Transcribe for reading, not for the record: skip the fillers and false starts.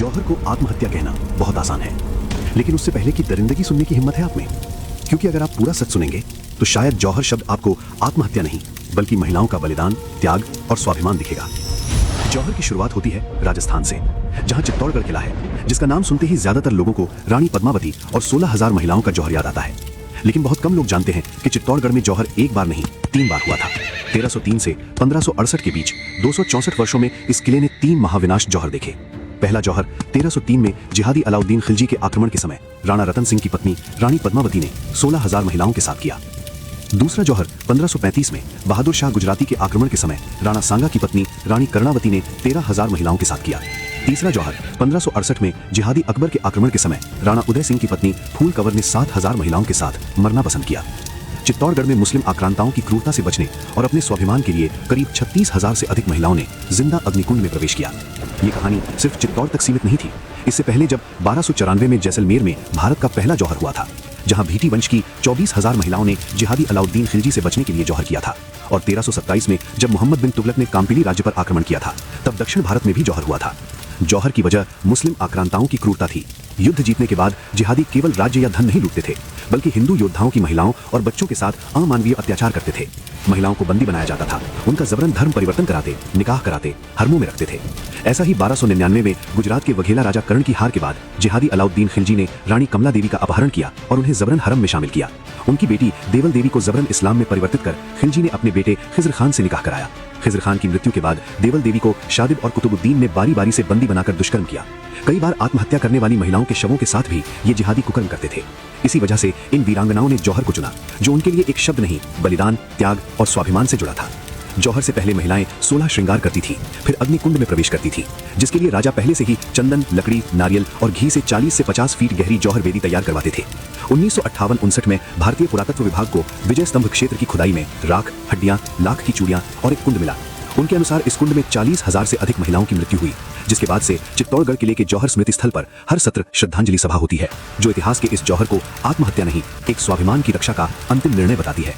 जौहर को आत्महत्या कहना बहुत आसान है, लेकिन उससे पहले की दरिंदगी सुनने की हिम्मत है आप में? क्योंकि अगर आप पूरा सच सुनेंगे तो शायद जौहर शब्द आपको आत्महत्या नहीं बल्कि महिलाओं का बलिदान, त्याग और स्वाभिमान दिखेगा। जौहर की शुरुआत होती है राजस्थान से, जहां चित्तौड़गढ़ किला है, जिसका नाम सुनते ही ज्यादातर लोगों को रानी पद्मावती और 16,000 महिलाओं का जौहर याद आता है। लेकिन बहुत कम लोग जानते हैं कि चित्तौड़गढ़ में जौहर एक बार नहीं 3 बार हुआ था। 1303 से 1568 के बीच 264 वर्षों में इस किले ने 3 महाविनाश जौहर देखे। पहला जौहर 1303 में जिहादी अलाउद्दीन खिलजी के आक्रमण के समय राणा रतन सिंह की पत्नी रानी पद्मावती ने 16,000 महिलाओं के साथ किया। दूसरा जौहर 1535 में बहादुर शाह गुजराती के आक्रमण के समय राणा सांगा की पत्नी रानी कर्णावती ने 13,000 महिलाओं के साथ किया। तीसरा जौहर 1568 में जिहादी अकबर के आक्रमण के समय राणा उदय सिंह की पत्नी फूल कंवर ने 7,000 महिलाओं के साथ मरना पसंद किया। चित्तौड़गढ़ में मुस्लिम आक्रांताओं की क्रूरता से बचने और अपने स्वाभिमान के लिए करीब 36,000 से अधिक महिलाओं ने जिंदा अग्निकुंड में प्रवेश किया। ये कहानी सिर्फ चित्तौड़ तक सीमित नहीं थी। इससे पहले जब 1294 में जैसलमेर में भारत का पहला जौहर हुआ था, जहां भीटी वंश की 24,000 महिलाओं ने जिहादी अलाउद्दीन खिलजी से बचने के लिए जौहर किया था, और 1327 में जब मोहम्मद बिन तुगलक ने काम्पिली राज्य पर आक्रमण किया था, तब दक्षिण भारत में भी जौहर हुआ था। जौहर की वजह मुस्लिम आक्रांताओं की क्रूरता थी। युद्ध जीतने के बाद जिहादी केवल राज्य या धन नहीं लूटते थे, बल्कि हिंदू योद्धाओं की महिलाओं और बच्चों के साथ अमानवीय अत्याचार करते थे। महिलाओं को बंदी बनाया जाता था, उनका जबरन धर्म परिवर्तन कराते, निकाह कराते, हरमों में रखते थे। ऐसा ही 1299 में गुजरात के वघेला राजा कर्ण की हार के बाद जिहादी अलाउद्दीन खिलजी ने रानी कमला देवी का अपहरण किया और उन्हें जबरन हरम में शामिल किया। उनकी बेटी देवल देवी को जबरन इस्लाम में परिवर्तित कर खिलजी ने अपने बेटे खिज्र खान से निकाह कराया। खिज्र खान की मृत्यु के बाद देवल देवी को शादिब और कुतुबुद्दीन ने बारी बारी से बंदी बनाकर दुष्कर्म किया। कई बार आत्महत्या करने वाली महिलाओं के शवों के साथ भी ये जिहादी कुकर्म करते थे। इसी वजह से इन वीरांगनाओं ने जौहर को चुना, जो उनके लिए एक शब्द नहीं, बलिदान, त्याग और स्वाभिमान से जुड़ा था। जौहर से पहले महिलाएं 16 श्रृंगार करती थी, फिर अग्निकुंड में प्रवेश करती थी, जिसके लिए राजा पहले से ही चंदन, लकड़ी, नारियल और घी से 40 से 50 फीट गहरी जौहर वेदी तैयार करवाते थे। 1958-59 में भारतीय पुरातत्व विभाग को विजय स्तंभ क्षेत्र की खुदाई में राख, हड्डियां, लाख की चूड़ियां और एक कुंड मिला। उनके अनुसार इस कुंड में 40,000 से अधिक महिलाओं की मृत्यु हुई, जिसके बाद से चित्तौड़गढ़ किले के जौहर स्मृति स्थल पर हर सत्र श्रद्धांजलि सभा होती है, जो इतिहास के इस जौहर को आत्महत्या नहीं, एक स्वाभिमान की रक्षा का अंतिम निर्णय बताती है।